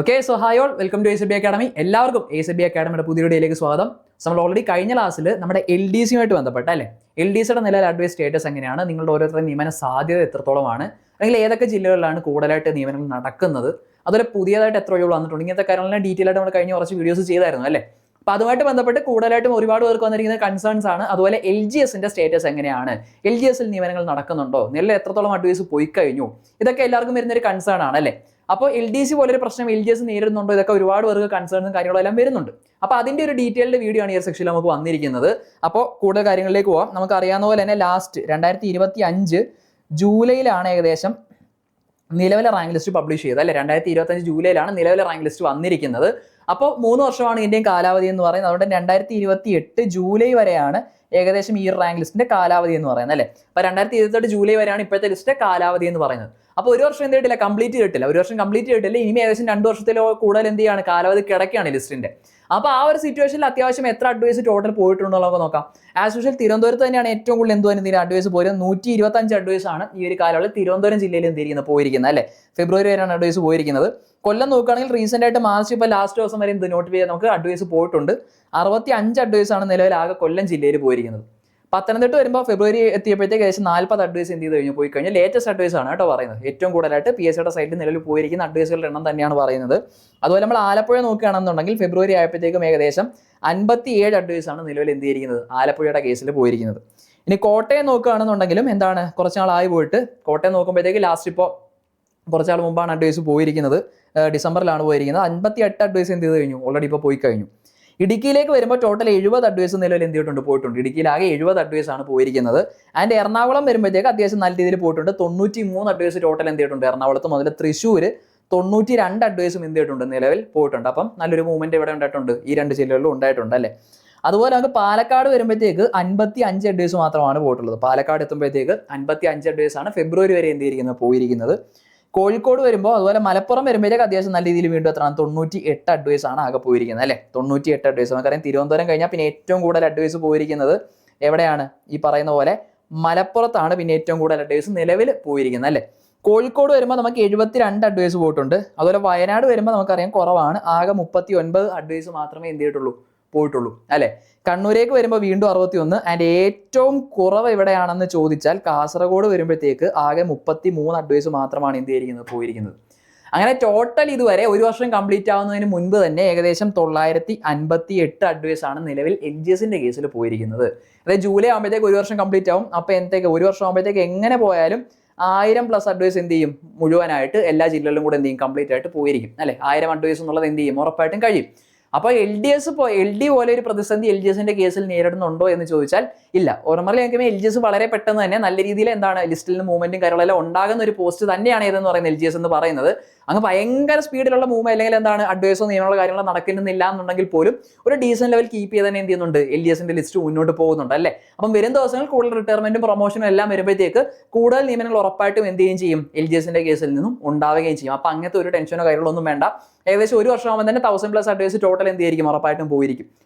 Okay, so hi all, welcome to ACB academy. എല്ലാവർക്കും ACB അക്കാഡമിയുടെ പുതിയ വീഡിയോയിലേക്ക് സ്വാഗതം. നമ്മൾ ഓൾറെഡി കഴിഞ്ഞ ക്ലാസ്സിൽ നമ്മുടെ LDC യുമായിട്ട് ബന്ധപ്പെട്ട അല്ലേ, LDCയുടെ നിലവിലെ അഡ്വൈസ് സ്റ്റേറ്റസ് എങ്ങനെയാണ്, നിങ്ങളുടെ ഓരോരുത്തരുടെ നിയമന സാധ്യത എത്രത്തോളമാണ്, അല്ലെങ്കിൽ ഏതൊക്കെ ജില്ലകളിലാണ് കൂടുതലായിട്ട് നിയമനങ്ങൾ നടക്കുന്നത്, അതുപോലെ പുതിയതായിട്ട് എത്ര ഒഴിവുകൾ വന്നിട്ടുണ്ട്, ഇങ്ങനത്തെ കാര്യങ്ങളെല്ലാം ഡീറ്റെയിൽ ആയിട്ട് നമ്മൾ കഴിഞ്ഞ കുറച്ച് വീഡിയോസ് ചെയ്തായിരുന്നു അല്ലേ. അപ്പോൾ അതുമായിട്ട് ബന്ധപ്പെട്ട് കൂടുതലായിട്ടും ഒരുപാട് പേർക്ക് വന്നിരിക്കുന്ന കൺസേൺസ് ആണ്. അതുപോലെ LGSന്റെ സ്റ്റേറ്റസ് എങ്ങനെയാണ്, LGSൽ നിയമനങ്ങൾ നടക്കുന്നുണ്ടോ, നിലവിൽ എത്രത്തോളം അഡ്വൈസ് പോയി കഴിഞ്ഞു, ഇതൊക്കെ എല്ലാവർക്കും വരുന്നൊരു കൺസേൺ ആണ് അല്ലേ. അപ്പോൾ LDC പോലൊരു പ്രശ്നം LGS നേരിടുന്നുണ്ടോ, ഇതൊക്കെ ഒരുപാട് പേർക്ക് കൺസേൺസും കാര്യങ്ങളെല്ലാം വരുന്നുണ്ട്. അപ്പോൾ അതിന്റെ ഒരു ഡീറ്റെയിൽഡ് വീഡിയോ ആണ് ഈ സെക്ഷനിൽ നമുക്ക് വന്നിരിക്കുന്നത്. അപ്പോൾ കൂടുതൽ കാര്യങ്ങളിലേക്ക് പോവാം. നമുക്ക് അറിയാവുന്ന പോലെ തന്നെ ലാസ്റ്റ് 2025 ജൂലൈയിലാണ് ഏകദേശം നിലവിലെ റാങ്ക് ലിസ്റ്റ് പബ്ലിഷ് ചെയ്തത് അല്ലെ. 2025 ജൂലൈയിലാണ് നിലവിലെ റാങ്ക് ലിസ്റ്റ് വന്നിരിക്കുന്നത്. അപ്പോൾ 3 വർഷമാണ് ഇതിന്റെയും കാലാവധി എന്ന് പറയുന്നത്. അതുകൊണ്ട് 2028 ജൂലൈ വരെയാണ് ഏകദേശം ഈ റാങ്ക് ലിസ്റ്റിന്റെ കാലാവധി എന്ന് പറയുന്നത് അല്ലേ. അപ്പോൾ 2028 ജൂലൈ വരെയാണ് ഇപ്പോഴത്തെ ലിസ്റ്റിന്റെ കാലാവധി എന്ന് പറയുന്നത്. അപ്പോൾ ഒരു വർഷം എന്ത് ചെയ്തിട്ടില്ല, കംപ്ലീറ്റ് ചെയ്തിട്ടില്ല. ഒരു വർഷം കംപ്ലീറ്റ് ചെയ്തിട്ടില്ല, ഇനി ഏകദേശം 2 വർഷത്തിലോ കൂടുതൽ എന്ത് ചെയ്യാണ്, കാലാവധി കിടക്കുകയാണ് ലിസ്റ്റിന്റെ. അപ്പോൾ ആ ഒരു സിറ്റുവേഷനിൽ അത്യാവശ്യം എത്ര അഡ്വൈസ് ടോട്ടൽ പോയിട്ടുണ്ടോ നമുക്ക് നോക്കാം. ആസ് യൂഷ്വൽ തിരുവനന്തപുരത്ത് തന്നെയാണ് ഏറ്റവും കൂടുതൽ എന്തുവാനും അഡ്വൈസ് പോയത്. 125 അഡ്വൈസ് ആണ് ഈ ഒരു കാലയളവിൽ തിരുവനന്തപുരം ജില്ലയിൽ എന്തിരിക്കുന്നത് പോയിരിക്കുന്നത് അല്ലേ. ഫെബ്രുവരി വരെയാണ് അഡ്വൈസ് പോയിരിക്കുന്നത്. കൊല്ലം നോക്കുകയാണെങ്കിൽ റീസെന്റ് ആയിട്ട് മാർച്ച് ഇപ്പോൾ ലാസ്റ്റ് ദിവസം വരെ എന്ത് നോട്ട് ചെയ്യാൻ നമുക്ക് അഡ്വൈസ് പോയിട്ടുണ്ട്. 65 അഡ്വൈസ് ആണ് നിലവിൽ ആകെ കൊല്ലം ജില്ലയിൽ പോയിരിക്കുന്നത്. പത്തനംതിട്ട വരുമ്പോൾ ഫെബ്രുവരി എത്തിയപ്പോഴത്തേക്ക് ഏകദേശം 40 അഡ്വൈസ് എന്ത് ചെയ്ത് കഴിഞ്ഞു പോയി കഴിഞ്ഞാൽ ലേറ്റസ്റ്റ് അഡ്വൈസ് ആണ് കേട്ടോ പറയുന്നത്. ഏറ്റവും കൂടുതലായിട്ട് PSCയുടെ സൈറ്റിൽ നിലവിൽ പോയിരിക്കുന്ന അഡ്വൈസുകളുടെ എണ്ണം തന്നെയാണ് പറയുന്നത്. അതുപോലെ നമ്മൾ ആലപ്പുഴ നോക്കുകയാണെന്നുണ്ടെങ്കിൽ ഫെബ്രുവരി ആയപ്പോഴത്തേക്കും ഏകദേശം 57 അഡ്വൈസ് ആണ് നിലവിൽ എന്ത് ചെയ്തിരിക്കുന്നത് ആലപ്പുഴയുടെ കേസിൽ പോയിരിക്കുന്നത്. ഇനി കോട്ടയം നോക്കുകയാണെന്നുണ്ടെങ്കിലും എന്താണ് കുറച്ച് നാളായി പോയിട്ട് കോട്ടയം നോക്കുമ്പോഴത്തേക്ക് ലാസ്റ്റ് ഇപ്പോൾ കുറച്ചാൾ മുമ്പാണ് അഡ്വൈസ് പോയിരിക്കുന്നത്. ഡിസംബറിലാണ് പോയിരിക്കുന്നത്. 58 അഡ്വൈസ് എന്ത് ചെയ്ത് കഴിഞ്ഞു ഓൾറെഡി ഇപ്പോൾ പോയി കഴിഞ്ഞു. ഇടുക്കിയിലേക്ക് വരുമ്പോൾ ടോട്ടൽ 70 അഡ്വൈസ് നിലവിൽ എന്ത് ചെയ്തിട്ടുണ്ട് പോയിട്ടുണ്ട്. ഇടുക്കിയിൽ ആകെ 70 അഡ്വൈസ് ആണ് പോയിരിക്കുന്നത്. ആൻഡ് എറണാകുളം വരുമ്പോഴത്തേക്ക് അത്യാവശ്യം നല്ല രീതിയിൽ പോയിട്ടുണ്ട്. 93 അഡ്വൈസ് ടോട്ടൽ എന്ത് ചെയ്തിട്ടുണ്ട് എറണാകുളത്ത് മുതൽ. തൃശ്ശൂർ 92 അഡ്വൈസും എന്ത് ചെയ്തിട്ടുണ്ട് നിലവിൽ പോയിട്ടുണ്ട്. അപ്പം നല്ലൊരു മൂവ്മെന്റ് ഇവിടെ ഉണ്ടായിട്ടുണ്ട്, ഈ 2 ജില്ലകളിലും ഉണ്ടായിട്ടുണ്ട് അല്ലേ. അതുപോലെ നമുക്ക് പാലക്കാട് വരുമ്പോഴത്തേക്ക് 55 അഡ്വൈസ് മാത്രമാണ് പോയിട്ടുള്ളത്. പാലക്കാട് എത്തുമ്പോഴത്തേക്ക് 55 അഡ്വൈസ് ആണ് ഫെബ്രുവരി വരെ എന്ത് ചെയ്തിരിക്കുന്നത് പോയിരിക്കുന്നത്. കോഴിക്കോട് വരുമ്പോൾ അതുപോലെ മലപ്പുറം വരുമ്പോഴത്തേക്ക് അത്യാവശ്യം നല്ല രീതിയിൽ വീണ്ടും എത്രയാണ് 98 അഡ്വൈസ് ആണ് ആകെ പോയിരിക്കുന്നത് അല്ലേ. 98 അഡ്വൈസ്. നമുക്കറിയാം തിരുവനന്തപുരം കഴിഞ്ഞാൽ പിന്നെ ഏറ്റവും കൂടുതൽ അഡ്വൈസ് പോയിരിക്കുന്നത് എവിടെയാണ്, ഈ പറയുന്ന പോലെ മലപ്പുറത്താണ് പിന്നെ ഏറ്റവും കൂടുതൽ അഡ്വൈസ് നിലവിൽ പോയിരിക്കുന്നത് അല്ലേ. കോഴിക്കോട് വരുമ്പോൾ നമുക്ക് 72 അഡ്വൈസ് പോയിട്ടുണ്ട്. അതുപോലെ വയനാട് വരുമ്പോൾ നമുക്കറിയാം കുറവാണ്, ആകെ 39 അഡ്വൈസ് മാത്രമേ എന്ത് ചെയ്തിട്ടുള്ളൂ പോയിട്ടുള്ളൂ അല്ലെ. കണ്ണൂരേക്ക് വരുമ്പോൾ വീണ്ടും 61. ആൻഡ് ഏറ്റവും കുറവ് എവിടെയാണെന്ന് ചോദിച്ചാൽ കാസർഗോഡ് വരുമ്പോഴത്തേക്ക് ആകെ 33 അഡ്വൈസ് മാത്രമാണ് എന്ത് ചെയ്തിരിക്കുന്നത് പോയിരിക്കുന്നത്. അങ്ങനെ ടോട്ടൽ ഇതുവരെ ഒരു വർഷം കംപ്ലീറ്റ് ആവുന്നതിന് മുൻപ് തന്നെ ഏകദേശം 958 അഡ്വൈസ് ആണ് നിലവിൽ LGSന്റെ കേസിൽ പോയിരിക്കുന്നത്. അതായത് ജൂലൈ ആകുമ്പോഴത്തേക്ക് ഒരു വർഷം കംപ്ലീറ്റ് ആവും. അപ്പോൾ എന്തൊക്കെ ഒരു വർഷം ആകുമ്പോഴത്തേക്ക് എങ്ങനെ പോയാലും 1000+ അഡ്വൈസ് എന്ത് ചെയ്യും മുഴുവനായിട്ട് എല്ലാ ജില്ലകളിലും കൂടെ എന്ത് ചെയ്യും കംപ്ലീറ്റ് ആയിട്ട് പോയിരിക്കും അല്ലെ. 1000 അഡ്വൈസ് എന്നുള്ളത് എന്ത് ചെയ്യും ഉറപ്പായിട്ടും കഴിയും. അപ്പോൾ LD പോലെ ഒരു പ്രതിസന്ധി LGSന്റെ കേസിൽ നേരിടുന്നുണ്ടോ എന്ന് ചോദിച്ചാൽ ഇല്ല. ഓർമ്മയിൽ എനിക്കുമ്പോൾ LGS വളരെ പെട്ടെന്ന് തന്നെ നല്ല രീതിയിൽ എന്താണ് ലിസ്റ്റിൽ നിന്ന് മൂവ്മെന്റും കാര്യങ്ങളെല്ലാം ഉണ്ടാകുന്ന ഒരു പോസ്റ്റ് തന്നെയാണ് ഏതെന്ന് പറയുന്നത് LGS എന്ന് പറയുന്നത്. അങ്ങ് ഭയങ്കര സ്പീഡിലുള്ള മൂവ്മെന്റ് അല്ലെങ്കിൽ എന്താണ് അഡ്വൈസോ നിയമമുള്ള കാര്യങ്ങളോ നടക്കുന്നില്ല എന്നുണ്ടെങ്കിൽ പോലും ഒരു ഡീസന്റ് ലെവൽ കീപ്പ് ചെയ്ത് തന്നെ എന്ത് ചെയ്യുന്നുണ്ട് LGSന്റെ ലിസ്റ്റ് മുന്നോട്ട് പോകുന്നുണ്ട് അല്ലേ. അപ്പം വരും ദിവസങ്ങളിൽ കൂടുതൽ റിട്ടയർമെന്റും പ്രൊമോഷനും എല്ലാം വരുമ്പോഴത്തേക്ക് കൂടുതൽ നിയമനങ്ങൾ ഉറപ്പായിട്ടും എന്ത് ചെയ്യും LGSന്റെ കേസിൽ നിന്നും ഉണ്ടാവുകയും ചെയ്യും. അപ്പം അങ്ങനത്തെ ഒരു ടെൻഷനോ കാര്യങ്ങളൊന്നും വേണ്ട. ഏകദേശം ഒരു വർഷമാകുമ്പോൾ തന്നെ 1000+ അഡ്വൈസ് ടോട്ടൽ എന്ത് ചെയ്യും ഉറപ്പായിട്ടും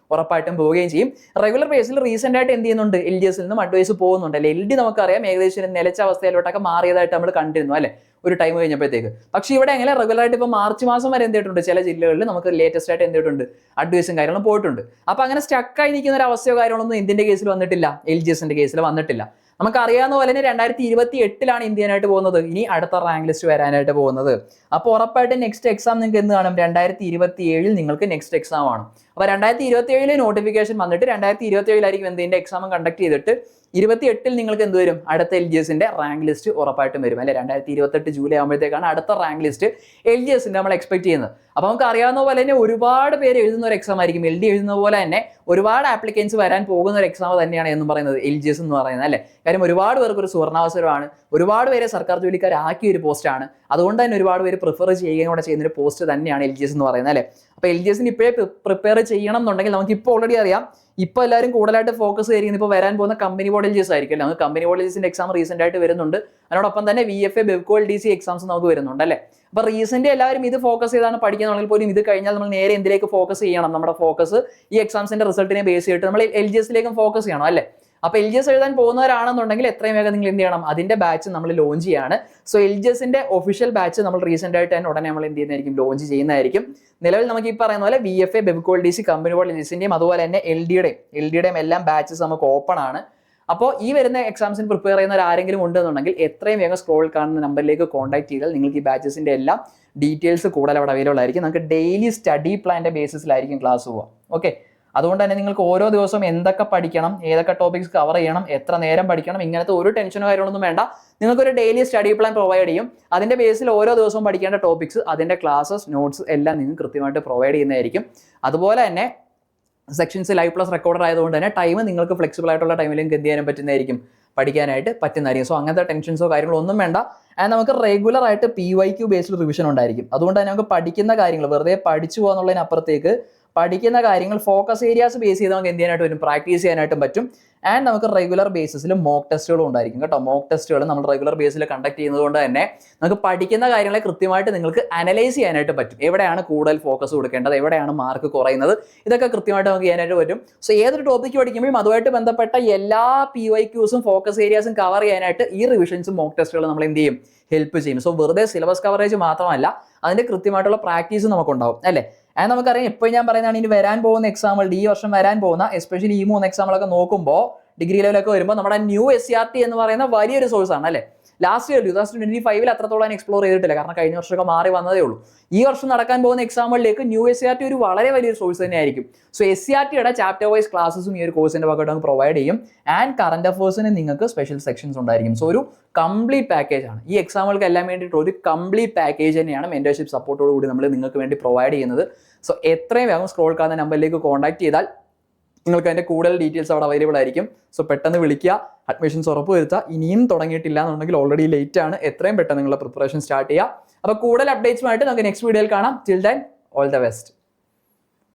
പോവുകയും ചെയ്യും. റെഗുലർ ബേസിൽ റീസെന്റ് ആയിട്ട് എന്ത് ചെയ്യുന്നുണ്ട് LGSൽ നിന്നും അഡ്വൈസ് പോകുന്നുണ്ട് അല്ലെ. LD നമുക്കറിയാം ഏകദേശം നിലച്ച അവസ്ഥയിലോട്ടൊക്കെ മാറിയതായിട്ട് നമ്മൾ കണ്ടിരുന്നു അല്ലെ ഒരു ടൈം കഴിഞ്ഞപ്പോഴത്തേക്ക്. പക്ഷെ ഇവിടെ എങ്ങനെ റെഗുലർ ആയിട്ട് ഇപ്പോൾ മാർച്ച് മാസം വരെ എന്ത് ചെയ്തിട്ടുണ്ട് ചില ജില്ലകളിൽ നമുക്ക് ലേറ്റസ്റ്റ് ആയിട്ട് എന്ത് ചെയ്തിട്ടുണ്ട് അഡ്വൈസും കാര്യങ്ങളും പോയിട്ടുണ്ട്. അപ്പൊ അങ്ങനെ സ്റ്റക്കായി നിൽക്കുന്ന ഒരു അവസ്ഥയോ കാര്യങ്ങളൊന്നും ഇന്ത്യന്റെ കേസിൽ വന്നിട്ടില്ല, LGSന്റെ കേസിൽ വന്നിട്ടില്ല. നമുക്ക് അറിയാവുന്ന പോലെ തന്നെ 2028 ഇന്ത്യനായിട്ട് പോകുന്നത്. ഇനി അടുത്ത റാങ്ക് ലിസ്റ്റ് വരാനായിട്ട് പോകുന്നത്. അപ്പോൾ ഉറപ്പായിട്ടും നെക്സ്റ്റ് എക്സാം നിങ്ങൾക്ക് എന്ത് കാണും 2027 നിങ്ങൾക്ക് നെക്സ്റ്റ് എക്സാം ആണ്. അപ്പോൾ 2027 നോട്ടിഫിക്കേഷൻ വന്നിട്ട് 2027 എന്തിന്റെ എക്സാം കണ്ടക്ട് ചെയ്തിട്ട് 28 നിങ്ങൾക്ക് എന്ത് വരും അടുത്ത LGSന്റെ റാങ്ക് ലിസ്റ്റ് ഉറപ്പായിട്ടും വരും അല്ലെ. 2028 ജൂലൈ ആകുമ്പോഴത്തേക്കാണ് അടുത്ത റാങ്ക് ലിസ്റ്റ് LGSന്റെ നമ്മൾ എക്സ്പെക്ട് ചെയ്യുന്നത്. അപ്പോൾ നമുക്ക് അറിയാവുന്ന പോലെ തന്നെ ഒരുപാട് പേര് എഴുതുന്ന ഒരു എക്സാം ആയിരിക്കും. LD എഴുതുന്ന പോലെ തന്നെ ഒരുപാട് ആപ്ലിക്കൻസ് വരാൻ പോകുന്ന ഒരു എക്സാം തന്നെയാണ് എന്ന് പറയുന്നത് LGS എന്ന് പറയുന്നത് അല്ലെ. കാര്യം ഒരുപാട് പേർക്ക് ഒരു സുവർണാവസരമാണ്, ഒരുപാട് പേരെ സർക്കാർ ജോലിക്കാരാക്കിയ ഒരു പോസ്റ്റാണ്. അതുകൊണ്ട് തന്നെ ഒരുപാട് പേര് പ്രിഫർ ചെയ്യുകയും കൂടെ ചെയ്യുന്ന ഒരു പോസ്റ്റ് തന്നെയാണ് LGS എന്ന് പറയുന്നത് അല്ലെ. അപ്പോൾ LGSന് ഇപ്പോഴേ പ്രിപ്പയർ ചെയ്യണം എന്നുണ്ടെങ്കിൽ നമുക്ക് ഇപ്പോൾ ഓൾറെഡി അറിയാം. ഇപ്പോൾ എല്ലാവരും കൂടുതലായിട്ട് ഫോക്കസ് ചെയ്യുന്നത് ഇപ്പോൾ വരാൻ പോകുന്ന കമ്പനി ബോർഡ് LGS ആയിരിക്കും. നമുക്ക് കമ്പനി ബോർഡ് LGSന്റെ എക്സാം റീസെന്റ് ആയിട്ട് വരുന്നുണ്ട്. അതിനോടൊപ്പം തന്നെ VFA ബെവ്കോ LDC എക്സാംസ് നമുക്ക് വരുന്നുണ്ട് അല്ലേ. അപ്പോൾ റീസെന്റ് എല്ലാവരും ഇത് ഫോക്കസ് ചെയ്താണ് പഠിക്കുന്നുണ്ടെങ്കിൽ പോലും ഇത് കഴിഞ്ഞാൽ നമ്മൾ നേരെ എന്തിലേക്ക് ഫോക്കസ് ചെയ്യണം, നമ്മുടെ ഫോക്കസ് ഈ എക്സാംസിന്റെ റിസൾട്ടിനെ ബേസ് ചെയ്തിട്ട് നമ്മൾ LGSലേക്കും ഫോക്കസ് ചെയ്യണം അല്ലേ. അപ്പോൾ LGS എഴുതാൻ പോകുന്നവരാണെന്നുണ്ടെങ്കിൽ എത്രയും വേഗം നിങ്ങൾ എന്ത് ചെയ്യണം, അതിന്റെ ബാച്ച് നമ്മൾ ലോഞ്ച് ചെയ്യാണ്. സോ LGSന്റെ ഒഫീഷ്യൽ ബാച്ച് നമ്മൾ റീസെന്റ് ആയിട്ട് തന്നെ ഉടനെ നമ്മൾ എന്ത് ചെയ്യുന്നതായിരിക്കും, ലോഞ്ച് ചെയ്യുന്നതായിരിക്കും. നിലവിൽ നമുക്ക് ഈ പറയുന്ന പോലെ VFA, ബെബിക്കോൾ DC, കമ്പനി ബോർഡ് LGSന്റെയും അതുപോലെ തന്നെ LDയുടെയും എല്ലാം ബാച്ചസ് നമുക്ക് ഓപ്പൺ ആണ്. അപ്പോൾ ഈ വരുന്ന എക്സാംസിന് പ്രിപ്പയർ ചെയ്യുന്നവർ ആരെങ്കിലും ഉണ്ടെന്നുണ്ടെങ്കിൽ എത്രയും വേഗം സ്ക്രോൾ കാണുന്ന നമ്പറിലേക്ക് കോൺടാക്ട് ചെയ്താൽ നിങ്ങൾക്ക് ഈ ബാച്ചസിന്റെ എല്ലാം ഡീറ്റെയിൽസ് കൂടുതൽ അവിടെ അവൈലബിൾ ആയിരിക്കും. നമുക്ക് ഡെയിലി സ്റ്റഡി പ്ലാന്റെ ബേസിസിലായിരിക്കും ക്ലാസ് പോവുക. ഓക്കെ, അതുകൊണ്ട് തന്നെ നിങ്ങൾക്ക് ഓരോ ദിവസവും എന്തൊക്കെ പഠിക്കണം, ഏതൊക്കെ ടോപ്പിക്സ് കവർ ചെയ്യണം, എത്ര നേരം പഠിക്കണം, ഇങ്ങനത്തെ ഒരു ടെൻഷനോ കാര്യങ്ങളൊന്നും വേണ്ട. നിങ്ങൾക്കൊരു ഡെയിലി സ്റ്റഡി പ്ലാൻ പ്രൊവൈഡ് ചെയ്യും. അതിന്റെ ബേസിൽ ഓരോ ദിവസവും പഠിക്കേണ്ട ടോപ്പിക്സ്, അതിന്റെ ക്ലാസ്സസ്, നോട്ട്സ് എല്ലാം നിങ്ങൾക്ക് കൃത്യമായിട്ട് പ്രൊവൈഡ് ചെയ്യുന്നതായിരിക്കും. അതുപോലെ തന്നെ സെക്ഷൻസ് ലൈവ് പ്ലസ് റെക്കോർഡർ ആയതുകൊണ്ട് തന്നെ ടൈം നിങ്ങൾക്ക് ഫ്ലെക്സിബിൾ ആയിട്ടുള്ള ടൈമിൽ നിങ്ങൾക്ക് എന്ത് ചെയ്യാനും പറ്റുന്നതായിരിക്കും, പഠിക്കാനായിട്ട് പറ്റുന്നതായിരിക്കും. സോ അങ്ങനത്തെ ടെൻഷൻസോ കാര്യങ്ങളോ ഒന്നും വേണ്ട. ആൻഡ് നമുക്ക് റെഗുലർ ആയിട്ട് PYQ ബേസ്ഡ് റിവിഷൻ ഉണ്ടായിരിക്കും. അതുകൊണ്ട് തന്നെ നമുക്ക് പഠിക്കുന്ന കാര്യങ്ങൾ വെറുതെ പഠിച്ചു പോകുന്നതിനപ്പുറത്തേക്ക് പഠിക്കുന്ന കാര്യങ്ങൾ ഫോക്കസ് ഏരിയാസ് ബേസ് ചെയ്ത് നമുക്ക് എന്ത് ചെയ്യാനായിട്ട് വരും, പ്രാക്ടീസ് ചെയ്യാനായിട്ടും പറ്റും. ആൻഡ് നമുക്ക് റെഗുലർ ബേസിസിൽ മോക്ക് ടെസ്റ്റുകളും ഉണ്ടായിരിക്കും കേട്ടോ. മോക്ക് ടെസ്റ്റുകൾ നമ്മൾ റെഗുലർ ബേസിൽ കണ്ടക്ട് ചെയ്യുന്നത് കൊണ്ട് തന്നെ നമുക്ക് പഠിക്കുന്ന കാര്യങ്ങളെ കൃത്യമായിട്ട് നിങ്ങൾക്ക് അനലൈസ് ചെയ്യാനായിട്ട് പറ്റും. എവിടെയാണ് കൂടുതൽ ഫോക്കസ് കൊടുക്കേണ്ടത്, എവിടെയാണ് മാർക്ക് കുറയുന്നത്, ഇതൊക്കെ കൃത്യമായിട്ട് നമുക്ക് ചെയ്യാനായിട്ട് പറ്റും. സോ ഏതൊരു ടോപ്പിക്ക് പഠിക്കുമ്പോഴും അതുമായിട്ട് ബന്ധപ്പെട്ട എല്ലാ PYQസും ഫോക്കസ് ഏരിയാസും കവർ ചെയ്യാനായിട്ട് ഈ റിവിഷൻസും മോക്ക് ടെസ്റ്റുകളും നമ്മൾ എന്ത് ചെയ്യും, ഹെൽപ്പ് ചെയ്യും. സോ വെറുതെ സിലബസ് കവറേജ് മാത്രമല്ല, അതിന്റെ കൃത്യമായിട്ടുള്ള പ്രാക്ടീസ് നമുക്കുണ്ടാവും അല്ലേ. അത് നമുക്കറിയാം, എപ്പോഴും ഞാൻ പറയുന്നതാണ്, ഇനി വരാൻ പോകുന്ന എക്സാമുകൾ, ഈ വർഷം വരാൻ പോകുന്ന എസ്പെഷ്യലി ഈ 3 എക്സാമുകളൊക്കെ നോക്കുമ്പോൾ ഡിഗ്രി ലെവലൊക്കെ വരുമ്പോൾ നമ്മുടെ ന്യൂ SCRT എന്ന് പറയുന്ന വലിയൊരു സോഴ്സ് ആണ് അല്ലേ. ലാസ്റ്റ് ഇയർ 2025 അത്രത്തോളം എക്സ്പ്ലോർ ചെയ്തിട്ടില്ല, കാരണം കഴിഞ്ഞ വർഷമൊക്കെ മാറി വന്നതേ ഉള്ളൂ. ഈ വർഷം നടക്കാൻ പോകുന്ന എക്സാമുകളിലേക്ക് ന്യൂ SCRT ഒരു വളരെ വലിയൊരു സോഴ്സ് തന്നെയായിരിക്കും. സോ SCRTയുടെ ചാപ്റ്റർ വൈസ് ക്ലാസ്സും ഈ ഒരു കോഴ്സിന്റെ ഭാഗമായിട്ട് നമുക്ക് പ്രൊവൈഡ് ചെയ്യും. ആൻഡ് കറന്റ് അഫേഴ്സിന് നിങ്ങൾക്ക് സ്പെഷ്യൽ സെക്ഷൻസ് ഉണ്ടായിരിക്കും. സോ ഒരു കംപ്ലീറ്റ് പാക്കേജ് ആണ്. ഈ എക്സാമുകൾക്ക് എല്ലാം വേണ്ടിയിട്ട് ഒരു കംപ്ലീറ്റ് പാക്കേജ് തന്നെയാണ് മെന്റർഷിപ്പ് സപ്പോർട്ടോട് കൂടി നമ്മൾ നിങ്ങൾക്ക് വേണ്ടി പ്രൊവൈഡ് ചെയ്യുന്നത്. സോ എത്രയും വേഗം സ്ക്രോൾ കാണുന്ന നമ്പറിലേക്ക് കോൺടാക്ട് ചെയ്താൽ നിങ്ങൾക്ക് അതിന്റെ കൂടുതൽ ഡീറ്റെയിൽസ് അവിടെ അവൈലബിൾ ആയിരിക്കും. സോ പെട്ടെന്ന് വിളിക്കുക, അഡ്മിഷൻസ് ഉറപ്പ് വരുത്തുക. ഇനിയും തുടങ്ങിയിട്ടില്ല എന്നുണ്ടെങ്കിൽ ഓൾറെഡി ലേറ്റ് ആണ്, എത്രയും പെട്ടെന്ന് നിങ്ങളുടെ പ്രിപ്പറേഷൻ സ്റ്റാർട്ട് ചെയ്യുക. അപ്പോൾ കൂടുതൽ അപ്ഡേറ്റ്സുമായിട്ട് നമുക്ക് നെക്സ്റ്റ് വീഡിയോയിൽ കാണാം. Till then all the best.